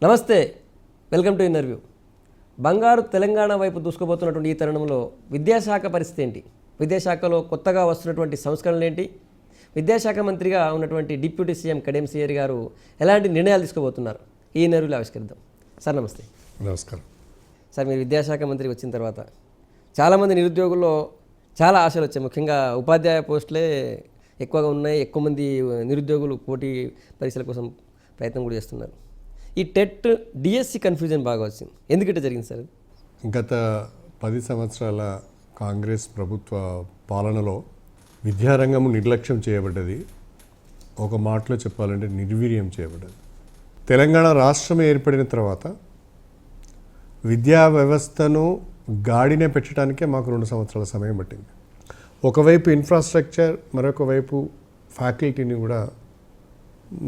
నమస్తే, welcome to interview. బంగారు తెలంగాణ వైపు దూసుకుపోతున్నటువంటి ఈ తరుణంలో విద్యాశాఖ పరిస్థితి ఏంటి? విద్యాశాఖలో కొత్తగా వస్తున్నటువంటి సంస్కరణలు ఏంటి? విద్యాశాఖ మంత్రిగా ఉన్నటువంటి డిప్యూటీ సీఎం కడియం శ్రీహరి గారు ఎలాంటి నిర్ణయాలు తీసుకోబోతున్నారు? ఈ ఇంటర్వ్యూలో ఆవిష్కరిద్దాం. సార్ నమస్తే. నమస్కారం సార్, మీరు విద్యాశాఖ మంత్రి వచ్చిన తర్వాత చాలామంది నిరుద్యోగుల్లో చాలా ఆశలు వచ్చాయి. ముఖ్యంగా ఉపాధ్యాయ పోస్టులే ఎక్కువగా ఉన్నాయి. ఎక్కువ మంది నిరుద్యోగులు పోటీ పరీక్షల కోసం ప్రయత్నం కూడా చేస్తున్నారు. ఈ టెట్ డిఎస్సి కన్ఫ్యూజన్ బాగా వచ్చింది. ఎందుకంటే జరిగింది సార్? గత 10 సంవత్సరాల కాంగ్రెస్ ప్రభుత్వ పాలనలో విద్యారంగము నిర్లక్ష్యం చేయబడ్డది. ఒక మాటలో చెప్పాలంటే నిర్వీర్యం చేయబడ్డది. తెలంగాణ రాష్ట్రం ఏర్పడిన తర్వాత విద్యా వ్యవస్థను గాడిన పెట్టడానికే మాకు 2 సంవత్సరాల సమయం పట్టింది. ఒకవైపు ఇన్ఫ్రాస్ట్రక్చర్, మరొక వైపు ఫ్యాకల్టీని కూడా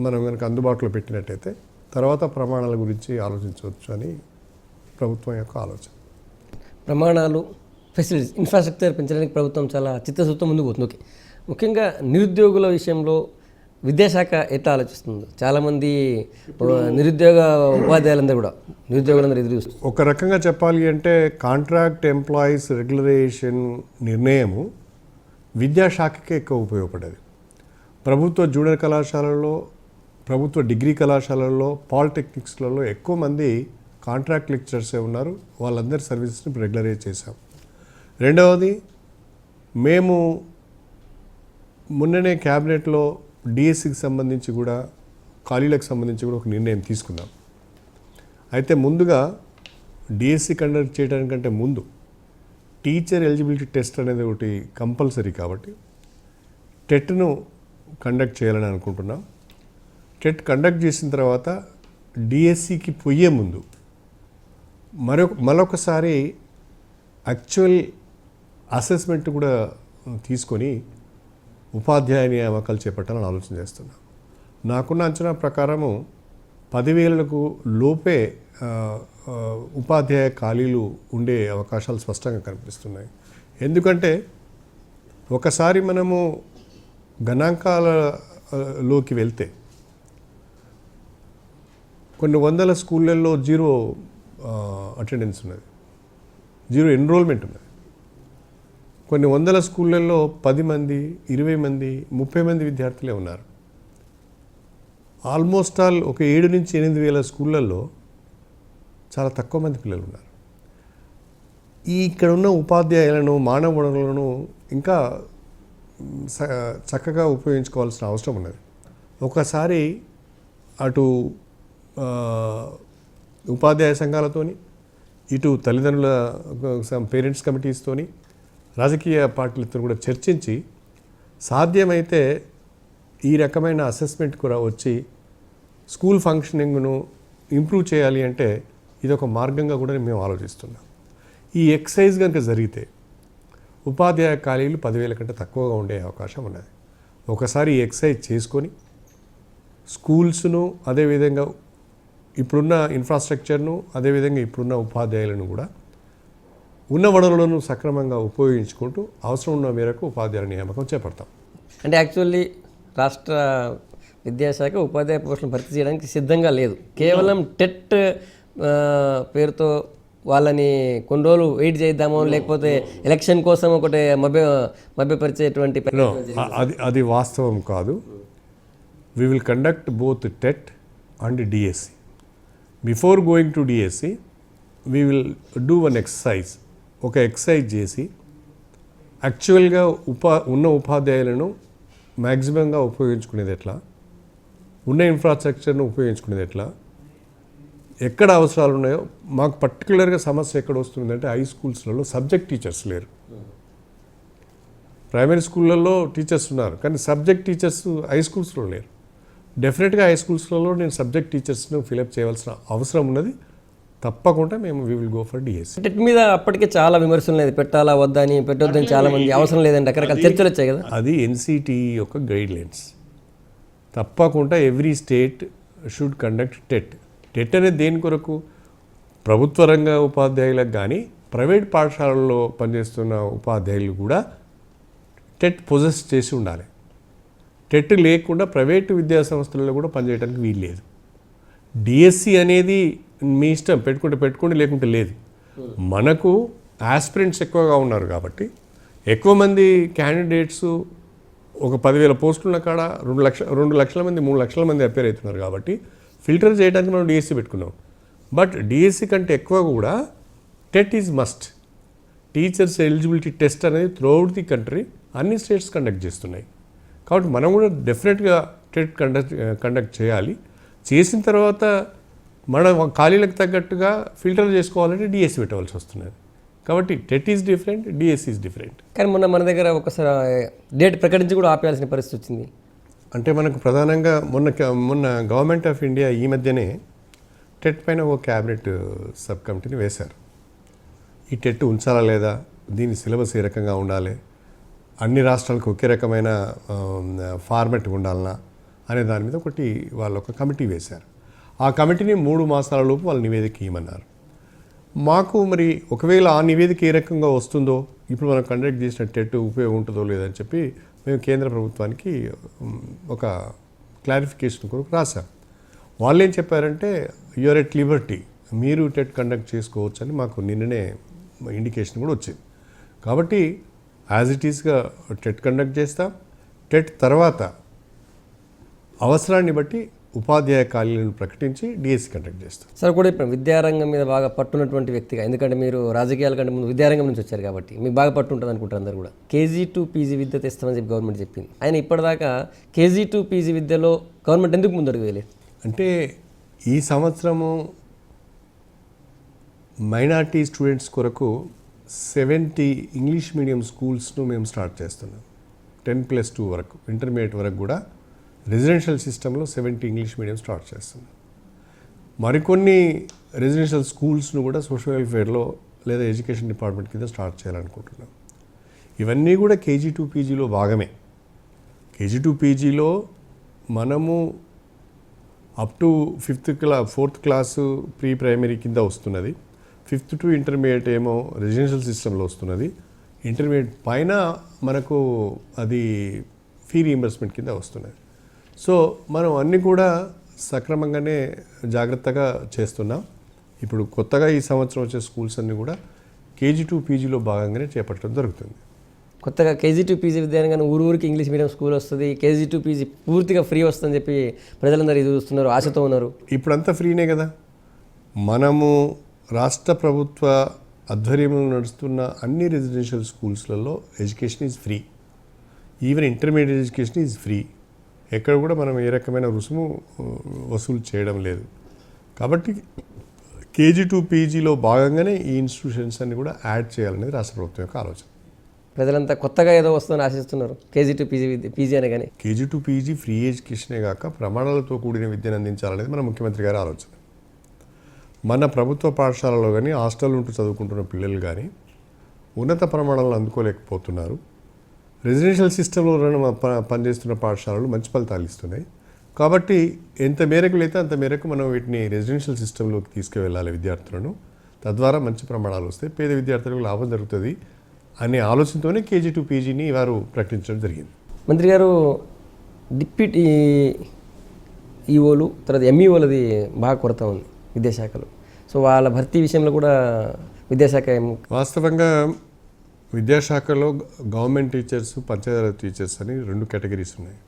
మనం కనుక అందుబాటులో పెట్టినట్టయితే తర్వాత ప్రమాణాల గురించి ఆలోచించవచ్చు అని ప్రభుత్వం యొక్క ఆలోచన. ప్రమాణాలు, ఫెసిలిటీస్, ఇన్ఫ్రాస్ట్రక్చర్ పెంచడానికి ప్రభుత్వం చాలా చిత్తశుద్ధితో ముందుకు పోతుంది. ఓకే, ముఖ్యంగా నిరుద్యోగుల విషయంలో విద్యాశాఖ ఎట్లా ఆలోచిస్తుంది? చాలామంది నిరుద్యోగ ఉపాధ్యాయులందరూ కూడా నిరుద్యోగులందరూ ఎదురు చూస్తారు. ఒక రకంగా చెప్పాలి అంటే కాంట్రాక్ట్ ఎంప్లాయీస్ రెగ్యులరేషన్ నిర్ణయము విద్యాశాఖకే ఎక్కువ ఉపయోగపడేది. ప్రభుత్వ జూనియర్ కళాశాలల్లో, ప్రభుత్వ డిగ్రీ కళాశాలల్లో, పాలిటెక్నిక్స్లలో ఎక్కువ మంది కాంట్రాక్ట్ లెక్చరర్సే ఉన్నారు. వాళ్ళందరి సర్వీసెస్ని రెగ్యులరైజ్ చేశాం. రెండవది, మేము మొన్ననే క్యాబినెట్లో డిఎస్సికి సంబంధించి కూడా, ఖాళీలకు సంబంధించి కూడా ఒక నిర్ణయం తీసుకున్నాం. అయితే ముందుగా డిఎస్సి కండక్ట్ చేయడానికంటే ముందు టీచర్ ఎలిజిబిలిటీ టెస్ట్ అనేది ఒకటి కంపల్సరీ కాబట్టి టెట్ను కండక్ట్ చేయాలని అనుకుంటున్నాం. టెట్ కండక్ట్ చేసిన తర్వాత డిఎస్సికి పోయే ముందు మరొకసారి యాక్చువల్ అసెస్మెంట్ కూడా తీసుకొని ఉపాధ్యాయ నియామకాలు చేపట్టాలని ఆలోచన చేస్తున్నాం. నాకున్న అంచనా ప్రకారము 10,000కు లోపే ఉపాధ్యాయ ఖాళీలు ఉండే అవకాశాలు స్పష్టంగా కనిపిస్తున్నాయి. ఎందుకంటే ఒకసారి మనము గణాంకాలలోకి వెళ్తే కొన్ని వందల స్కూళ్ళల్లో జీరో అటెండెన్స్ ఉన్నది, జీరో ఎన్రోల్మెంట్ ఉన్నది. కొన్ని వందల స్కూళ్ళల్లో 10 మంది, 20 మంది, 30 మంది విద్యార్థులే ఉన్నారు. ఆల్మోస్ట్ ఆల్ ఒక 7 నుంచి 8 వేల స్కూళ్ళల్లో చాలా తక్కువ మంది పిల్లలు ఉన్నారు. ఇక్కడ ఉన్న ఉపాధ్యాయులను, మానవ వనరులను ఇంకా చక్కగా ఉపయోగించుకోవాల్సిన అవసరం ఉన్నది. ఒకసారి అటు ఉపాధ్యాయ సంఘాలతోని, ఇటు తల్లిదండ్రుల పేరెంట్స్ కమిటీస్తోని, రాజకీయ పార్టీలతో కూడా చర్చించి సాధ్యమైతే ఈ రకమైన అసెస్మెంట్ కూడా వచ్చి స్కూల్ ఫంక్షనింగ్ను ఇంప్రూవ్ చేయాలి అంటే ఇది ఒక మార్గంగా కూడా మేము ఆలోచిస్తున్నాం. ఈ ఎక్సైజ్ కనుక జరిగితే ఉపాధ్యాయ ఖాళీలు 10,000 కంటే తక్కువగా ఉండే అవకాశం ఉన్నది. ఒకసారి ఈ ఎక్సైజ్ చేసుకొని స్కూల్స్ను, అదేవిధంగా ఇప్పుడున్న ఇన్ఫ్రాస్ట్రక్చర్ను, అదేవిధంగా ఇప్పుడున్న ఉపాధ్యాయులను కూడా ఉన్న వనరులను సక్రమంగా ఉపయోగించుకుంటూ అవసరం ఉన్న మేరకు ఉపాధ్యాయుల నియామకం చేపడతాం. అంటే యాక్చువల్లీ రాష్ట్ర విద్యాశాఖ ఉపాధ్యాయ పోస్టులను భర్తీ చేయడానికి సిద్ధంగా లేదు. కేవలం టెట్ పేరుతో వాళ్ళని కొన్ని రోజులు వెయిట్ చేద్దామో, లేకపోతే ఎలక్షన్ కోసం ఒకటి మభ్యపరిచేటువంటి అది వాస్తవం కాదు. We will conduct both TET and DSC. Before going to DSC we will do one exercise. ఒక ఎక్సర్సైజ్ చేసి యాక్చువల్గా ఉన్న ఉపాధ్యాయులను మ్యాక్సిమంగా ఉపయోగించుకునేది ఎట్లా, ఉన్న ఇన్ఫ్రాస్ట్రక్చర్ను ఉపయోగించుకునేది ఎట్లా, ఎక్కడ అవసరాలు ఉన్నాయో. మాకు పర్టికులర్గా సమస్య ఎక్కడ వస్తుందంటే హై స్కూల్స్లలో సబ్జెక్ట్ టీచర్స్ లేరు. ప్రైమరీ స్కూళ్ళల్లో టీచర్స్ ఉన్నారు, కానీ సబ్జెక్ట్ టీచర్స్ హై స్కూల్స్లో లేరు. డెఫినెట్గా హై స్కూల్స్లలో నేను సబ్జెక్ట్ టీచర్స్ను ఫిలప్ చేయవలసిన అవసరం ఉన్నది. తప్పకుండా మేము we will go for DSC. TET మీద అప్పటికే చాలా విమర్శలు లేదు, పెట్టాలా వద్దా అని, పెట్టొద్దని చాలామంది, అవసరం లేదని రకరకాల చర్చలు వచ్చాయి కదా. అది ఎన్సిటి యొక్క గైడ్ లైన్స్. తప్పకుండా every state should conduct TET. TET అనేది దేని కొరకు? ప్రభుత్వ రంగ ఉపాధ్యాయులకు కానీ, ప్రైవేట్ పాఠశాలల్లో పనిచేస్తున్న ఉపాధ్యాయులు కూడా టెట్ పొజెస్ చేసి ఉండాలి. టెట్ లేకుండా ప్రైవేటు విద్యా సంస్థలలో కూడా పనిచేయడానికి వీలు లేదు. డిఎస్సి అనేది మీ ఇష్టం, పెట్టుకోండి లేకుంటే లేదు. మనకు ఆస్పిరెంట్స్ ఎక్కువగా ఉన్నారు కాబట్టి ఎక్కువ మంది క్యాండిడేట్స్ ఒక 10,000 పోస్టులు ఉన్న కాడ 2 లక్షల మంది 3 లక్షల మంది అపేర్ అవుతున్నారు కాబట్టి ఫిల్టర్ చేయడానికి మనం డిఎస్సి పెట్టుకున్నాం. బట్ డిఎస్సి కంటే ఎక్కువ కూడా TET is must. Teachers eligibility test అనేది త్రూఅవుట్ ది కంట్రీ అన్ని స్టేట్స్ కండక్ట్ చేస్తున్నాయి. కాబట్టి మనం కూడా డెఫినెట్గా టెట్ కండక్ట్ చేయాలి. చేసిన తర్వాత మన ఖాళీలకు తగ్గట్టుగా ఫిల్టర్ చేసుకోవాలంటే డిఎస్సి పెట్టవలసి వస్తున్నది. కాబట్టి TET is different, DSC is different. కానీ మన దగ్గర ఒకసారి డేట్ ప్రకటించి కూడా ఆపేయాల్సిన పరిస్థితి వచ్చింది. అంటే మనకు ప్రధానంగా మొన్న గవర్నమెంట్ ఆఫ్ ఇండియా ఈ మధ్యనే టెట్ పైన ఒక క్యాబినెట్ సబ్ కమిటీని వేశారు. ఈ టెట్ ఉంచాలా లేదా, దీని సిలబస్ ఏ రకంగా ఉండాలి, అన్ని రాష్ట్రాలకు ఒకే రకమైన ఫార్మెట్ ఉండాలనా అనే దాని మీద వాళ్ళు ఒక కమిటీ వేశారు. ఆ కమిటీని 3 మాసాల లోపు వాళ్ళ నివేదిక ఇవ్వమన్నారు. మాకు మరి ఒకవేళ ఆ నివేదిక ఏ రకంగా వస్తుందో, ఇప్పుడు మనం కండక్ట్ చేసిన టెట్ ఉపయోగం ఉంటుందో లేదని చెప్పి మేము కేంద్ర ప్రభుత్వానికి ఒక క్లారిఫికేషన్ కొరకు రాశాం. వాళ్ళు ఏం చెప్పారంటే యూఆర్ ఎట్ లిబర్టీ, మీరు టెట్ కండక్ట్ చేసుకోవచ్చు అని మాకు నిన్ననే ఇండికేషన్ కూడా వచ్చింది. కాబట్టి యాజ్ ఇట్ ఈస్గా టెట్ కండక్ట్ చేస్తాం. టెట్ తర్వాత అవసరాన్ని బట్టి ఉపాధ్యాయ ఖాళీలను ప్రకటించి డిఎస్సి కండక్ట్ చేస్తాం. సార్ కూడా ఇప్పుడు విద్యారంగం మీద బాగా పట్టున్నటువంటి వ్యక్తిగా, ఎందుకంటే మీరు రాజకీయాల కంటే ముందు విద్యారంగం నుంచి వచ్చారు కాబట్టి మీకు బాగా పట్టు ఉంటుంది అనుకుంటారు అందరు కూడా. కేజీ టు పీజీ విద్య తెస్తామని చెప్పి గవర్నమెంట్ చెప్పింది. ఆయన ఇప్పటిదాకా కేజీ టు పీజీ విద్యలో గవర్నమెంట్ ఎందుకు ముందడుగు వేయలేదు? అంటే ఈ సంవత్సరము మైనార్టీ స్టూడెంట్స్ కొరకు 70 ఇంగ్లీష్ మీడియం స్కూల్స్ను మేము స్టార్ట్ చేస్తున్నాం. 10+2 వరకు, ఇంటర్మీడియట్ వరకు కూడా రెసిడెన్షియల్ సిస్టంలో 70 ఇంగ్లీష్ మీడియం స్టార్ట్ చేస్తున్నాం. మరికొన్ని రెసిడెన్షియల్ స్కూల్స్ను కూడా సోషల్ వెల్ఫేర్లో లేదా ఎడ్యుకేషన్ డిపార్ట్మెంట్ కింద స్టార్ట్ చేయాలనుకుంటున్నాం. ఇవన్నీ కూడా కేజీ టు పీజీలో భాగమే. కేజీ టు పీజీలో మనము up to 4th class pre primary కింద వస్తున్నది. 5th టు ఇంటర్మీడియట్ ఏమో రెసిడెన్షియల్ సిస్టంలో వస్తున్నది. ఇంటర్మీడియట్ పైన మనకు అది ఫీ రీయింబర్స్మెంట్ కింద వస్తున్నది. సో మనం అన్నీ కూడా సక్రమంగానే జాగ్రత్తగా చేస్తున్నాం. ఇప్పుడు కొత్తగా ఈ సంవత్సరం వచ్చే స్కూల్స్ అన్నీ కూడా కేజీ టు పీజీలో భాగంగానే చేపట్టడం జరుగుతుంది. కొత్తగా కేజీ టు పీజీ విద్యారంగానే ఊరికి ఇంగ్లీష్ మీడియం స్కూల్ వస్తుంది, కేజీ టు పీజీ పూర్తిగా ఫ్రీ వస్తుందని చెప్పి ప్రజలందరూ ఇది చూస్తున్నారు, ఆశతో ఉన్నారు. ఇప్పుడంతా ఫ్రీనే కదా. మనము రాష్ట్ర ప్రభుత్వ ఆధ్వర్యంలో నడుస్తున్న అన్ని రెసిడెన్షియల్ స్కూల్స్లలో education is free. Even intermediate education is free. ఎక్కడ కూడా మనం ఏ రకమైన రుసుము వసూలు చేయడం లేదు. కాబట్టి కేజీ టు పీజీలో భాగంగానే ఈ ఇన్స్టిట్యూషన్స్ అన్ని కూడా యాడ్ చేయాలనేది రాష్ట్ర ప్రభుత్వం యొక్క ఆలోచన. ప్రజలంతా కొత్తగా ఏదో వస్తుందని ఆశిస్తున్నారు. కేజీ టు పీజీ అనే కానీ కేజీ టు పీజీ ఫ్రీ ఎడ్యుకేషనే కాక ప్రమాణాలతో కూడిన విద్యను అందించాలనేది మన ముఖ్యమంత్రి గారి ఆలోచన. మన ప్రభుత్వ పాఠశాలలో కానీ హాస్టల్ ఉంటూ చదువుకుంటున్న పిల్లలు కానీ ఉన్నత ప్రమాణాలను అందుకోలేకపోతున్నారు. రెసిడెన్షియల్ సిస్టంలో పనిచేస్తున్న పాఠశాలలు మంచి ఫలితాలు ఇస్తున్నాయి. కాబట్టి ఎంత మేరకు అయితే అంత మేరకు మనం వీటిని రెసిడెన్షియల్ సిస్టంలోకి తీసుకువెళ్ళాలి విద్యార్థులను. తద్వారా మంచి ప్రమాణాలు వస్తాయి, పేద విద్యార్థులకు లాభం జరుగుతుంది అనే ఆలోచనతోనే కేజీ టు పీజీని వారు ప్రకటించడం జరిగింది. మంత్రి గారు, డిప్యూటీ ఈఓలు తర్వాత ఎంఈఓలది బాగా కొరత ఉంది విద్యాశాఖలో. సో వాళ్ళ భర్తీ విషయంలో కూడా విద్యాశాఖ వాస్తవంగా విద్యాశాఖలో గవర్నమెంట్ టీచర్స్, పంచాయతీరాజ్ టీచర్స్ అని 2 కేటగిరీస్ ఉన్నాయి.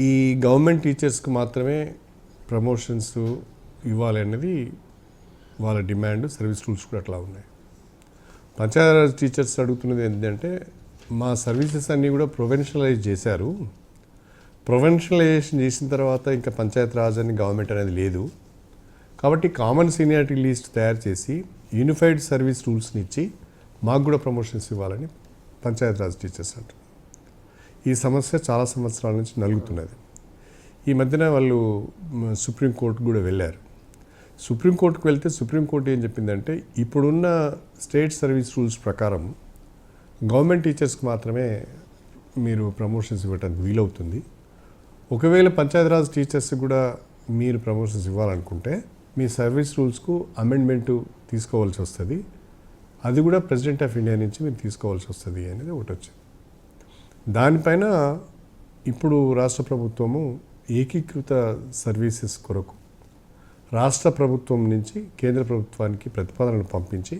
ఈ గవర్నమెంట్ టీచర్స్కి మాత్రమే ప్రమోషన్స్ ఇవ్వాలి అనేది వాళ్ళ డిమాండ్. సర్వీస్ రూల్స్ కూడా అట్లా ఉన్నాయి. పంచాయతీరాజ్ టీచర్స్ అడుగుతున్నది ఏంటంటే మా సర్వీసెస్ అన్నీ కూడా ప్రొవెన్షనలైజ్ చేశారు. ప్రొవెన్షనలైజేషన్ చేసిన తర్వాత ఇంకా పంచాయతీరాజ్ అని గవర్నమెంట్ అనేది లేదు. కాబట్టి కామన్ సీనియారిటీ లిస్ట్ తయారు చేసి యూనిఫైడ్ సర్వీస్ రూల్స్ని ఇచ్చి మాకు కూడా ప్రమోషన్స్ ఇవ్వాలని పంచాయతీరాజ్ టీచర్స్ అంటారు. ఈ సమస్య చాలా సంవత్సరాల నుంచి నలుగుతున్నది. ఈ మధ్యన వాళ్ళు సుప్రీంకోర్టుకు కూడా వెళ్ళారు. సుప్రీంకోర్టుకు వెళ్తే సుప్రీంకోర్టు ఏం చెప్పిందంటే ఇప్పుడున్న స్టేట్ సర్వీస్ రూల్స్ ప్రకారం గవర్నమెంట్ టీచర్స్కి మాత్రమే మీరు ప్రమోషన్స్ ఇవ్వడానికి వీలవుతుంది. ఒకవేళ పంచాయతీరాజ్ టీచర్స్కి కూడా మీరు ప్రమోషన్స్ ఇవ్వాలనుకుంటే మీ సర్వీస్ రూల్స్కు అమెండ్మెంటు తీసుకోవాల్సి వస్తుంది. అది కూడా ప్రెసిడెంట్ ఆఫ్ ఇండియా నుంచి మీరు తీసుకోవాల్సి వస్తుంది అనేది ఒకటి వచ్చింది. దానిపైన ఇప్పుడు రాష్ట్ర ప్రభుత్వము ఏకీకృత సర్వీసెస్ కొరకు రాష్ట్ర ప్రభుత్వం నుంచి కేంద్ర ప్రభుత్వానికి ప్రతిపాదనలు పంపించి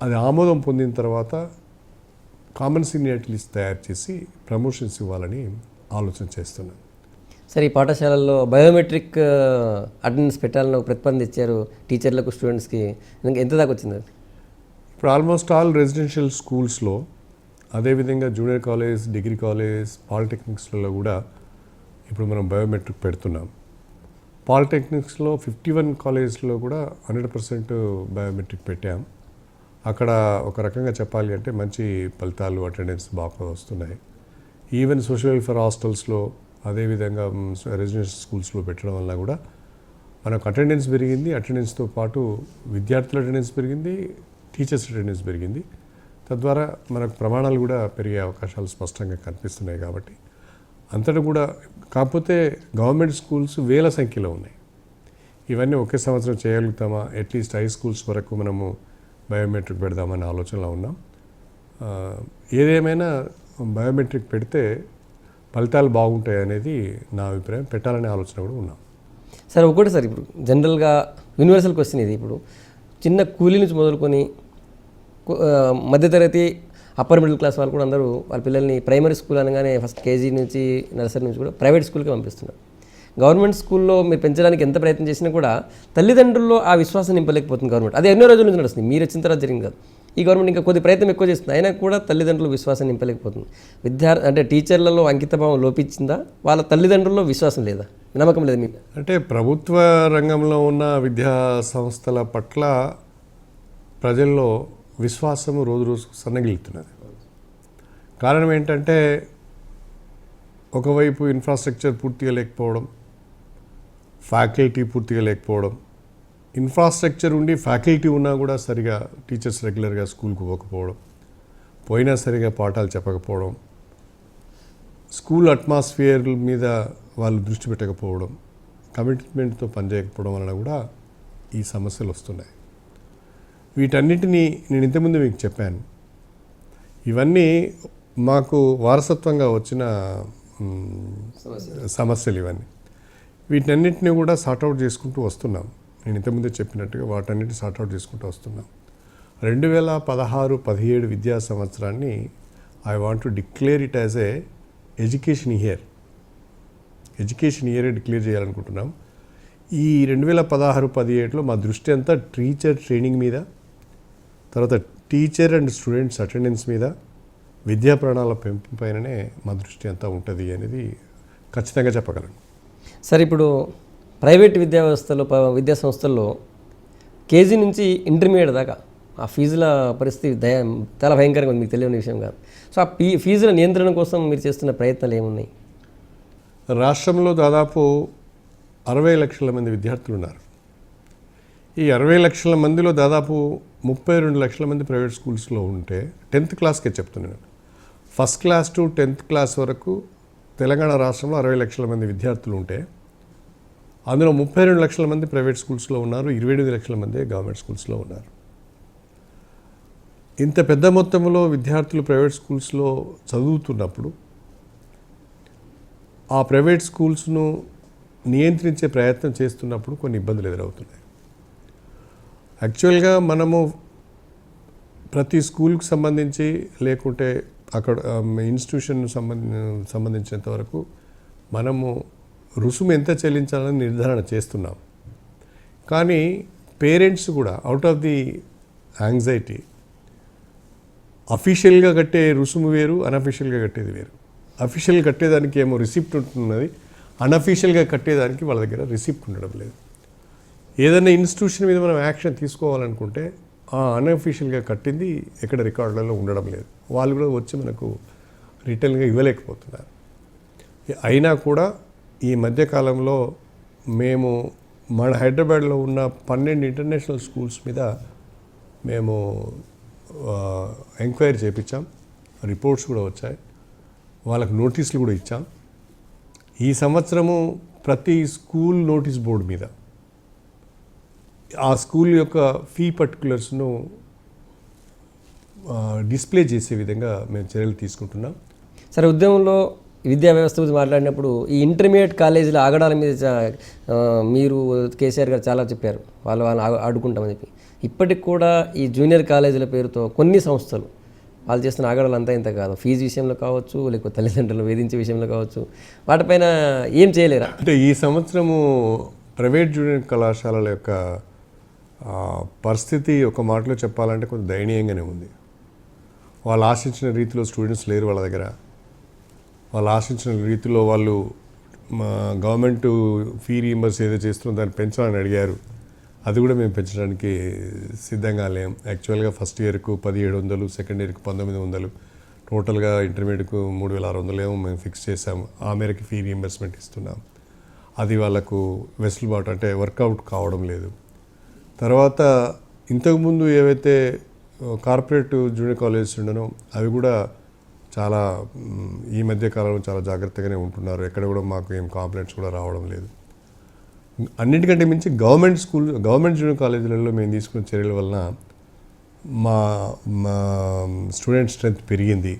అది ఆమోదం పొందిన తర్వాత కామన్ సీనియారిటీ లిస్ట్ తయారు చేసి ప్రమోషన్స్ ఇవ్వాలని ఆలోచన చేస్తున్నాను. సరే, ఈ పాఠశాలల్లో బయోమెట్రిక్ అటెండెన్స్ పెట్టాలని ఒక ప్రతిపాదన ఇచ్చారు టీచర్లకు, స్టూడెంట్స్కి. ఎంత దాకా వచ్చింది అది? ఇప్పుడు ఆల్మోస్ట్ ఆల్ రెసిడెన్షియల్ స్కూల్స్లో, అదేవిధంగా జూనియర్ కాలేజ్, డిగ్రీ కాలేజ్, పాలిటెక్నిక్స్లలో కూడా ఇప్పుడు మనం బయోమెట్రిక్ పెడుతున్నాం. పాలిటెక్నిక్స్లో 51 కాలేజ్లో కూడా 100% బయోమెట్రిక్ పెట్టాం. అక్కడ ఒక రకంగా చెప్పాలి అంటే మంచి ఫలితాలు, అటెండెన్స్ బాగా వస్తున్నాయి. ఈవెన్ సోషల్ వెల్ఫేర్ హాస్టల్స్లో, అదేవిధంగా రెసిడెన్షియల్ స్కూల్స్లో పెట్టడం వల్ల కూడా మనకు అటెండెన్స్ పెరిగింది. అటెండెన్స్తో పాటు విద్యార్థుల అటెండెన్స్ పెరిగింది, టీచర్స్ అటెండెన్స్ పెరిగింది. తద్వారా మనకు ప్రమాణాలు కూడా పెరిగే అవకాశాలు స్పష్టంగా కనిపిస్తున్నాయి. కాబట్టి అంతటా కూడా, కాకపోతే గవర్నమెంట్ స్కూల్స్ వేల సంఖ్యలో ఉన్నాయి. ఇవన్నీ ఒకే సంవత్సరం చేయగలుగుతామా? అట్లీస్ట్ హై స్కూల్స్ వరకు మనము బయోమెట్రిక్ పెడదామనే ఆలోచనలో ఉన్నాం. ఏదేమైనా బయోమెట్రిక్ పెడితే ఫలితాలు బాగుంటాయి అనేది నా అభిప్రాయం. పెట్టాలనే ఆలోచన కూడా ఉన్నాం. సరే, ఒకటి సార్, ఇప్పుడు జనరల్గా యూనివర్సల్ క్వశ్చన్ ఇది. ఇప్పుడు చిన్న కూలీ నుంచి మొదలుకొని మధ్యతరగతి, అప్పర్ మిడిల్ క్లాస్ వాళ్ళు కూడా అందరూ వాళ్ళ పిల్లల్ని ప్రైమరీ స్కూల్ అనగానే ఫస్ట్ కేజీ నుంచి, నర్సరీ నుంచి కూడా ప్రైవేట్ స్కూల్కి పంపిస్తున్నారు. గవర్నమెంట్ స్కూల్లో మీరు పెంచడానికి ఎంత ప్రయత్నం చేసినా కూడా తల్లిదండ్రుల్లో ఆ విశ్వాసం నింపలేకపోతుంది గవర్నమెంట్. అది ఎన్నో రోజుల నుంచి నడుస్తుంది, మీరు వచ్చిన తర్వాత జరిగింది కాదు. ఈ గవర్నమెంట్ ఇంకా కొద్ది ప్రయత్నం ఎక్కువ చేస్తుంది, అయినా కూడా తల్లిదండ్రులు విశ్వాసం నింపలేకపోతుంది. అంటే టీచర్లలో అంకితభావం లోపించిందా, వాళ్ళ తల్లిదండ్రుల్లో విశ్వాసం లేదా, నమ్మకం లేదా మీకు? అంటే ప్రభుత్వ రంగంలో ఉన్న విద్యా సంస్థల పట్ల ప్రజల్లో విశ్వాసము రోజు రోజుకు సన్నగిలుతున్నది. కారణం ఏంటంటే ఒకవైపు ఇన్ఫ్రాస్ట్రక్చర్ పూర్తిగా లేకపోవడం, ఫ్యాకల్టీ పూర్తిగా లేకపోవడం, ఇన్ఫ్రాస్ట్రక్చర్ ఉండి ఫ్యాకల్టీ ఉన్నా కూడా సరిగా టీచర్స్ రెగ్యులర్గా స్కూల్కి పోకపోవడం, పోయినా సరిగా పాఠాలు చెప్పకపోవడం, స్కూల్ అట్మాస్ఫియర్ మీద వాళ్ళు దృష్టి పెట్టకపోవడం, కమిట్మెంట్తో పనిచేయకపోవడం వలన కూడా ఈ సమస్యలు వస్తున్నాయి. వీటన్నిటినీ నేను ఇంతకుముందు మీకు చెప్పాను. ఇవన్నీ మాకు వారసత్వంగా వచ్చిన సమస్యలు ఇవన్నీ. వీటన్నిటిని కూడా సార్ట్అవుట్ చేసుకుంటూ వస్తున్నాం. నేను ఇంతకుముందే చెప్పినట్టుగా వాటన్నిటిని సార్ట్అవుట్ చేసుకుంటూ వస్తున్నాం. 2016-17 విద్యా సంవత్సరాన్ని I want to declare it as a education year. Education ఇయరే డిక్లేర్ చేయాలనుకుంటున్నాం. ఈ 2016-17లో మా దృష్టి అంతా టీచర్ ట్రైనింగ్ మీద, తర్వాత టీచర్ అండ్ స్టూడెంట్స్ అటెండెన్స్ మీద, విద్యా ప్రాణాల పెంపు పైననే మా దృష్టి అంతా ఉంటుంది అనేది ఖచ్చితంగా చెప్పగలను. సార్, ఇప్పుడు ప్రైవేట్ విద్యా వ్యవస్థలో, విద్యా సంస్థల్లో కేజీ నుంచి ఇంటర్మీడియట్ దాకా ఆ ఫీజుల పరిస్థితి చాలా భయంకరంగా ఉంది, మీకు తెలియని విషయం కాదు. సో ఆ ఫీజుల నియంత్రణ కోసం మీరు చేస్తున్న ప్రయత్నాలు ఏమున్నాయి? రాష్ట్రంలో దాదాపు 60 లక్షల మంది విద్యార్థులు ఉన్నారు. ఈ 60 లక్షల మందిలో దాదాపు 32 లక్షల మంది ప్రైవేట్ స్కూల్స్లో ఉంటే 10th క్లాస్కే చెప్తున్నాను. First class to 10th class వరకు తెలంగాణ రాష్ట్రంలో 60 లక్షల మంది విద్యార్థులు ఉంటే అందులో 32 లక్షల మంది ప్రైవేట్ స్కూల్స్లో ఉన్నారు, 28 లక్షల మంది గవర్నమెంట్ స్కూల్స్లో ఉన్నారు. ఇంత పెద్ద మొత్తంలో విద్యార్థులు ప్రైవేట్ స్కూల్స్లో చదువుతున్నప్పుడు ఆ ప్రైవేట్ స్కూల్స్ను నియంత్రించే ప్రయత్నం చేస్తున్నప్పుడు కొన్ని ఇబ్బందులు ఎదురవుతున్నాయి. యాక్చువల్గా మనము ప్రతి స్కూల్కి సంబంధించి, లేకుంటే అక్కడ ఇన్స్టిట్యూషన్ సంబంధించినంత వరకు మనము రుసుము ఎంత చెల్లించాలని నిర్ధారణ చేస్తున్నాం. కానీ పేరెంట్స్ కూడా అవుట్ ఆఫ్ ది యాంగ్జైటీ అఫీషియల్గా కట్టే రుసుము వేరు, అన్అఫీషియల్గా కట్టేది వేరు. అఫీషియల్గా కట్టేదానికి ఏమో రిసిప్ట్ ఉంటున్నది, అన్అఫీషియల్గా కట్టేదానికి వాళ్ళ దగ్గర రిసిప్ట్ ఉండడం లేదు. ఏదైనా ఇన్స్టిట్యూషన్ మీద మనం యాక్షన్ తీసుకోవాలనుకుంటే ఆ అన్అఫీషియల్గా కట్టింది ఎక్కడ రికార్డులలో ఉండడం లేదు. వాళ్ళు కూడా వచ్చి మనకు రిటర్న్గా ఇవ్వలేకపోతున్నారు. అయినా కూడా ఈ మధ్యకాలంలో మేము మన హైదరాబాద్లో ఉన్న 12 ఇంటర్నేషనల్ స్కూల్స్ మీద మేము ఎంక్వైరీ చేయించాం, రిపోర్ట్స్ కూడా వచ్చాయి, వాళ్ళకు నోటీసులు కూడా ఇచ్చాం. ఈ సంవత్సరము ప్రతి స్కూల్ నోటీస్ బోర్డు మీద ఆ స్కూల్ యొక్క ఫీ పర్టికులర్స్ను డిస్ప్లే చేసే విధంగా మేము చర్యలు తీసుకుంటున్నాం. సరే, ఉద్యమంలో విద్యా వ్యవస్థ గురించి మాట్లాడినప్పుడు ఈ ఇంటర్మీడియట్ కాలేజీల ఆగడాల మీద మీరు కేసీఆర్ గారు చాలా చెప్పారు, వాళ్ళు ఆడుకుంటామని చెప్పి. ఇప్పటికి కూడా ఈ జూనియర్ కాలేజీల పేరుతో కొన్ని సంస్థలు వాళ్ళు చేస్తున్న ఆగడాలు అంతా ఇంత కాదు, ఫీజు విషయంలో కావచ్చు, లేకపోతే తల్లిదండ్రులు వేధించే విషయంలో కావచ్చు, వాటిపైన ఏం చేయలేరా? అంటే ఈ సంవత్సరము ప్రైవేట్ జూనియర్ కళాశాలల యొక్క పరిస్థితి ఒక మాటలో చెప్పాలంటే కొంచెం దయనీయంగానే ఉంది. వాళ్ళు ఆశించిన రీతిలో స్టూడెంట్స్ లేరు వాళ్ళ దగ్గర. వాళ్ళు ఆశించిన రీతిలో వాళ్ళు గవర్నమెంట్ ఫీ రీయింబర్స్ ఏదో చేస్తున్నారో దాన్ని పెంచాలని అడిగారు. అది కూడా మేము పెంచడానికి సిద్ధంగా లేం. యాక్చువల్గా ఫస్ట్ ఇయర్కు 1700, సెకండ్ ఇయర్కు 1900, టోటల్గా ఇంటర్మీడియట్కు 3600 ఏమో మేము ఫిక్స్ చేసాము. ఆ మేరకు ఫీ రీయింబర్స్మెంట్ ఇస్తున్నాం. అది వాళ్ళకు వెసులుబాటు అంటే వర్కౌట్ కావడం లేదు. తర్వాత ఇంతకుముందు ఏవైతే కార్పొరేట్ జూనియర్ కాలేజెస్ ఉండనో అవి కూడా చాలా ఈ మధ్య కాలంలో చాలా జాగ్రత్తగానే ఉంటున్నారు. ఎక్కడ కూడా మాకు ఏం కంప్లైంట్స్ కూడా రావడం లేదు. అన్నిటికంటే మించి గవర్నమెంట్ జూనియర్ కాలేజీలలో మేము తీసుకున్న చర్యల వలన మా స్టూడెంట్ స్ట్రెంత్ పెరిగింది.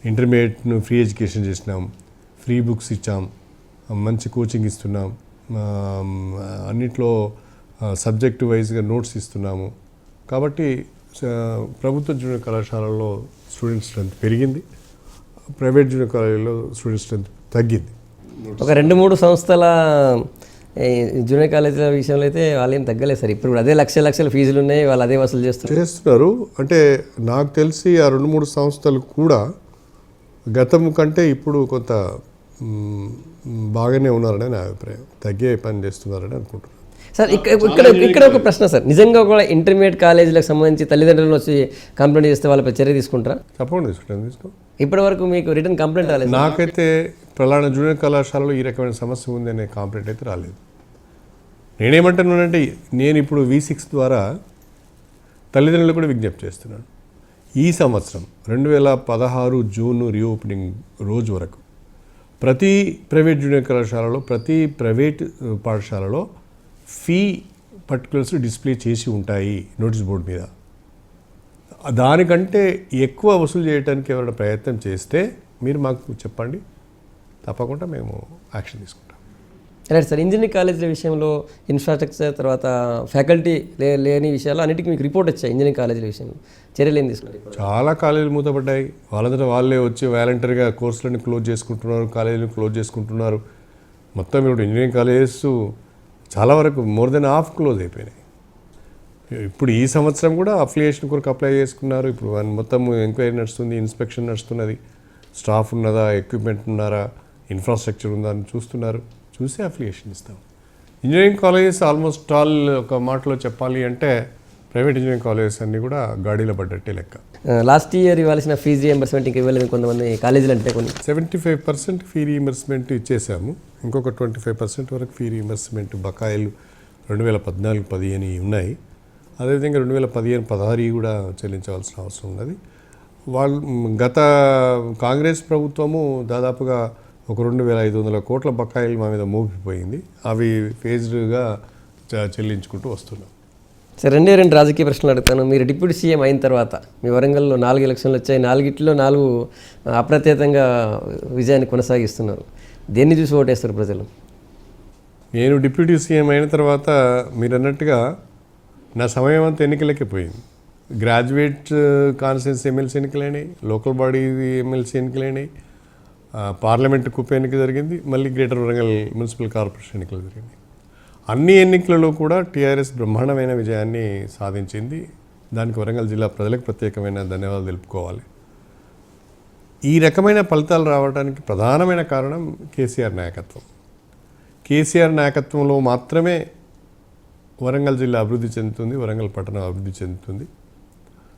ఇంటర్మీడియట్ను ఫ్రీ ఎడ్యుకేషన్ చేసినాం, ఫ్రీ బుక్స్ ఇచ్చాం, మంచి కోచింగ్ ఇస్తున్నాం, అన్నిట్లో సబ్జెక్టు వైజ్గా నోట్స్ ఇస్తున్నాము. కాబట్టి ప్రభుత్వ జూనియర్ కళాశాలలో స్టూడెంట్ స్ట్రెంత్ పెరిగింది, ప్రైవేట్ జూనియర్ కాలేజీలో స్టూడెంట్ స్ట్రెంత్ తగ్గింది. ఒక 2-3 సంస్థల జూనియర్ కాలేజీల విషయంలో అయితే వాళ్ళు ఏం తగ్గలేదు సార్. ఇప్పుడు అదే లక్షల ఫీజులు ఉన్నాయి, వాళ్ళు అదే వసూలు చేస్తున్నారు. అంటే నాకు తెలిసి ఆ 2-3 సంస్థలు కూడా గతం కంటే ఇప్పుడు కొంత బాగానే ఉన్నారని నా అభిప్రాయం. తగ్గే పని చేస్తున్నారని అనుకుంటున్నాను సార్. ఇక్కడ ఒక ప్రశ్న సార్, నిజంగా కూడా ఇంటర్మీడియట్ కాలేజీలకు సంబంధించి తల్లిదండ్రులు వచ్చి కంప్లైంట్ చేస్తే వాళ్ళపై చర్య తీసుకుంటారా? తప్పకుండా తీసుకుంటాం. ఇప్పటి వరకు మీకు రిటర్న్ కంప్లైంట్ రాలేదు? నాకైతే ప్రలాణ జూనియర్ కళాశాలలో ఈ రకమైన సమస్య ఉంది అనే కంప్లైంట్ అయితే రాలేదు. నేనేమంటున్నానంటే నేను ఇప్పుడు V6 ద్వారా తల్లిదండ్రులు కూడా విజ్ఞప్తి చేస్తున్నాను. ఈ సంవత్సరం 2016 జూన్ రీఓపెనింగ్ రోజు వరకు ప్రతి ప్రైవేట్ జూనియర్ కళాశాలలో, ప్రతి ప్రైవేట్ పాఠశాలలో ఫీ పర్టికులర్స్ డిస్ప్లే చేసి ఉంటాయి నోటీస్ బోర్డు మీద. దానికంటే ఎక్కువ వసూలు చేయడానికి ఎవరైనా ప్రయత్నం చేస్తే మీరు మాకు చెప్పండి, తప్పకుండా మేము యాక్షన్ తీసుకుంటాం. Right sir. ఇంజనీరింగ్ కాలేజీల విషయంలో ఇన్ఫ్రాస్ట్రక్చర్, తర్వాత ఫ్యాకల్టీ లేని విషయాలు అన్నిటికీ మీకు రిపోర్ట్ వచ్చాయి. ఇంజనీరింగ్ కాలేజీల విషయంలో చర్యలు ఏం తీసుకుంటారు? చాలా కాలేజీలు మూతపడ్డాయి. వాళ్ళంతా వాళ్ళే వచ్చి వాలంటరీగా కోర్సులను క్లోజ్ చేసుకుంటున్నారు, కాలేజీలను క్లోజ్ చేసుకుంటున్నారు. మొత్తం ఇప్పుడు ఇంజనీరింగ్ కాలేజెస్ చాలా వరకు మోర్ దెన్ హాఫ్ క్లోజ్ అయిపోయినాయి. ఇప్పుడు ఈ సంవత్సరం కూడా అఫిలియేషన్ కొరకు అప్లై చేసుకున్నారు. ఇప్పుడు మొత్తం ఎంక్వైరీ నడుస్తుంది, ఇన్స్పెక్షన్ నడుస్తున్నది. స్టాఫ్ ఉన్నదా, ఎక్విప్మెంట్ ఉన్నారా, ఇన్ఫ్రాస్ట్రక్చర్ ఉందా అని చూస్తున్నారు. చూసి అఫిలియేషన్ ఇస్తాం. ఇంజనీరింగ్ కాలేజెస్ ఆల్మోస్ట్ ఆల్ ఒక మాటలో చెప్పాలి అంటే ప్రైవేట్ ఇంజనీరింగ్ కాలేజెస్ అన్నీ కూడా గాడీలో పడ్డట్టే లెక్క. లాస్ట్ ఇయర్ ఇవ్వాల్సిన ఫీజు రీయింబర్స్మెంట్ ఇంకా ఇవ్వలేదు కొంతమంది కాలేజీలు. అంటే కొన్ని 75% ఫీ రీయింబర్స్మెంట్ ఇచ్చేసాము. ఇంకొక 25% వరకు ఫీ రీయింబర్స్మెంట్ బకాయిలు 2014-15 ఉన్నాయి. అదేవిధంగా 2015-16 కూడా చెల్లించవలసిన అవసరం ఉన్నది. వాళ్ళు గత కాంగ్రెస్ ప్రభుత్వము దాదాపుగా ఒక 2500 కోట్ల బకాయిలు మా మీద మోపిపోయింది. అవి ఫేజ్డ్గా చెల్లించుకుంటూ వస్తున్నాం. సార్, 2 రాజకీయ ప్రశ్నలు అడుగుతాను. మీరు డిప్యూటీ సీఎం అయిన తర్వాత మీ వరంగల్లో 4 ఎలక్షన్లు వచ్చాయి. 4 అప్రత్యేకంగా విజయాన్ని కొనసాగిస్తున్నారు. దేన్ని చూసి ఓటేస్తారు ప్రజలు? నేను డిప్యూటీ సీఎం అయిన తర్వాత మీరు అన్నట్టుగా నా సమయం అంతా ఎన్నికలకే పోయింది. గ్రాడ్యుయేట్ కాన్స్టిట్యున్సీ ఎమ్మెల్సీ ఎన్నికలైనాయి, లోకల్ బాడీ ఎమ్మెల్సీ ఎన్నికలైనాయి, పార్లమెంటుకు ఉప ఎన్నిక జరిగింది, మళ్ళీ గ్రేటర్ వరంగల్ మున్సిపల్ కార్పొరేషన్ ఎన్నికలు జరిగినాయి. అన్ని ఎన్నికలలో కూడా టీఆర్ఎస్ బ్రహ్మాండమైన విజయాన్ని సాధించింది. దానికి వరంగల్ జిల్లా ప్రజలకు ప్రత్యేకమైన ధన్యవాదాలు తెలుపుకోవాలి. ఈ రకమైన ఫలితాలు రావడానికి ప్రధానమైన కారణం కేసీఆర్ నాయకత్వం. కేసీఆర్ నాయకత్వంలో మాత్రమే వరంగల్ జిల్లా అభివృద్ధి చెందుతుంది, వరంగల్ పట్టణం అభివృద్ధి చెందుతుంది.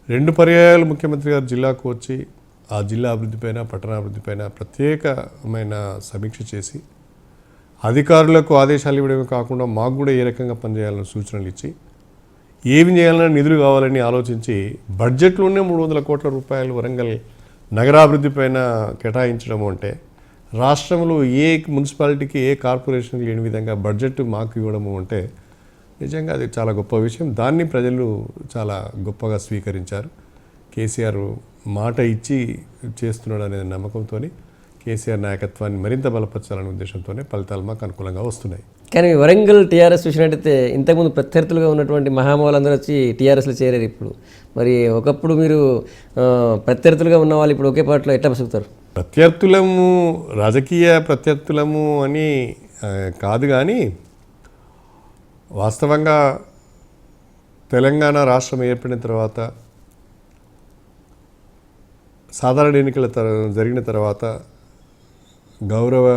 2 పర్యాయాలు ముఖ్యమంత్రి గారు జిల్లాకు వచ్చి ఆ జిల్లా అభివృద్ధిపైన, పట్టణాభివృద్ధిపైన ప్రత్యేకమైన సమీక్ష చేసి అధికారులకు ఆదేశాలు ఇవ్వడమే కాకుండా మాకు కూడా ఏ రకంగా పనిచేయాలని సూచనలు ఇచ్చి, ఏమి చేయాలన్నా నిధులు కావాలని ఆలోచించి బడ్జెట్లోనే 300 కోట్ల రూపాయలు వరంగల్ నగరాభివృద్ధి పైన కేటాయించడం అంటే రాష్ట్రంలో ఏ మున్సిపాలిటీకి, ఏ కార్పొరేషన్కి లేని విధంగా బడ్జెట్ మాకు ఇవ్వడము అంటే నిజంగా అది చాలా గొప్ప విషయం. దాన్ని ప్రజలు చాలా గొప్పగా స్వీకరించారు. కేసీఆర్ మాట ఇచ్చి చేస్తున్నాడు అనే నమ్మకంతో కేసీఆర్ నాయకత్వాన్ని మరింత బలపరచాలనే ఉద్దేశంతోనే ఫలితాలు మాకు అనుకూలంగా వస్తున్నాయి. కానీ వరంగల్ టీఆర్ఎస్ చూసినట్టయితే ఇంతకుముందు ప్రత్యర్థులుగా ఉన్నటువంటి మహామౌలందరూ వచ్చి టీఆర్ఎస్లో చేరారు ఇప్పుడు. మరి ఒకప్పుడు మీరు ప్రత్యర్థులుగా ఉన్న వాళ్ళు ఇప్పుడు ఒకే పార్టీలో ఎట్లా బతుకుతారు? ప్రత్యర్థులము రాజకీయ ప్రత్యర్థులము అని కాదు, కానీ వాస్తవంగా తెలంగాణ రాష్ట్రం ఏర్పడిన తర్వాత సాధారణ ఎన్నికల జరిగిన తర్వాత గౌరవ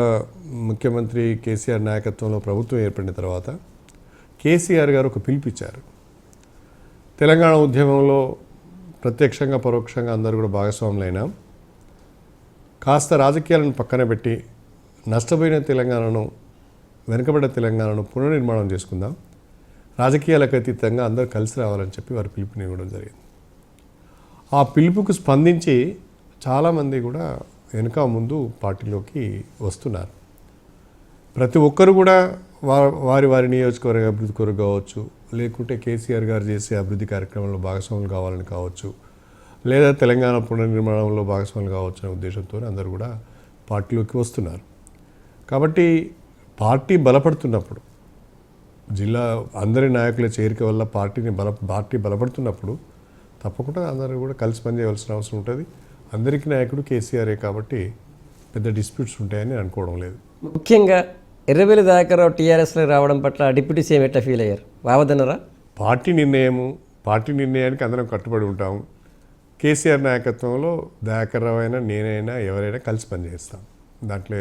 ముఖ్యమంత్రి కేసీఆర్ నాయకత్వంలో ప్రభుత్వం ఏర్పడిన తర్వాత కేసీఆర్ గారు ఒక పిలుపిచ్చారు. తెలంగాణ ఉద్యమంలో ప్రత్యక్షంగా పరోక్షంగా అందరూ కూడా భాగస్వాములైనాం. కాస్త రాజకీయాలను పక్కన పెట్టి నష్టపోయిన తెలంగాణను, వెనుకబడ్డ తెలంగాణను పునర్నిర్మాణం చేసుకుందాం, రాజకీయాలకు అతీతంగా అందరూ కలిసి రావాలని చెప్పి వారు పిలుపునివ్వడం జరిగింది. ఆ పిలుపుకు స్పందించి చాలామంది కూడా వెనుక ముందు పార్టీలోకి వస్తున్నారు. ప్రతి ఒక్కరు కూడా వారి వారి నియోజకవర్గ అభివృద్ధి కొరకు కావచ్చు, లేకుంటే కేసీఆర్ గారు చేసే అభివృద్ధి కార్యక్రమంలో భాగస్వాములు కావాలని కావచ్చు, లేదా తెలంగాణ పునర్నిర్మాణంలో భాగస్వాములు కావచ్చు అనే ఉద్దేశంతో అందరూ కూడా పార్టీలోకి వస్తున్నారు. కాబట్టి పార్టీ బలపడుతున్నప్పుడు, జిల్లా అందరి నాయకుల చేరిక వల్ల పార్టీ బలపడుతున్నప్పుడు తప్పకుండా అందరూ కూడా కలిసి పనిచేయవలసిన అవసరం ఉంటుంది. అందరికీ నాయకుడు కేసీఆరే కాబట్టి పెద్ద డిస్ప్యూట్స్ ఉంటాయని అనుకోవడం లేదు. ముఖ్యంగా ఎర్రబెల్లి దయాకర్రావు టీఆర్ఎస్లో రావడం పట్ల డిప్యూటీ సీఎం ఎట్లా ఫీల్ అయ్యారు? రావద్దన్నారా? పార్టీ నిర్ణయానికి అందరం కట్టుబడి ఉంటాము. కేసీఆర్ నాయకత్వంలో దయాకర్రావు అయినా నేనైనా ఎవరైనా కలిసి పనిచేస్తాం. దాంట్లో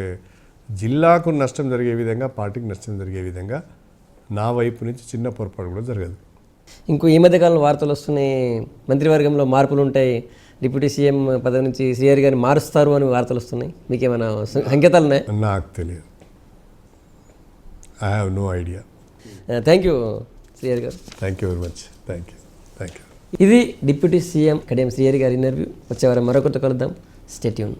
జిల్లాకు నష్టం జరిగే విధంగా, పార్టీకి నష్టం జరిగే విధంగా నా వైపు నుంచి చిన్న పొరపాటు కూడా జరగదు. ఇంకో ఈ మధ్యకాలంలో వార్తలు వస్తున్నాయి, మంత్రివర్గంలో మార్పులు ఉంటాయి, డిప్యూటీ సీఎం పదవి నుంచి శ్రీహరి గారిని మారుస్తారు అని వార్తలు వస్తున్నాయి. మీకేమైనా సంకేతాలు ఉన్నాయి? నాకు తెలియదు. I have no idea. Thank you Srihari గారు. Thank you very much. Thank you. ఇది డిప్యూటీ సీఎం కడియం శ్రీహరి గారి ఇంటర్వ్యూ. వచ్చే వారం మరొకరితో కలుద్దాం. Stay tune.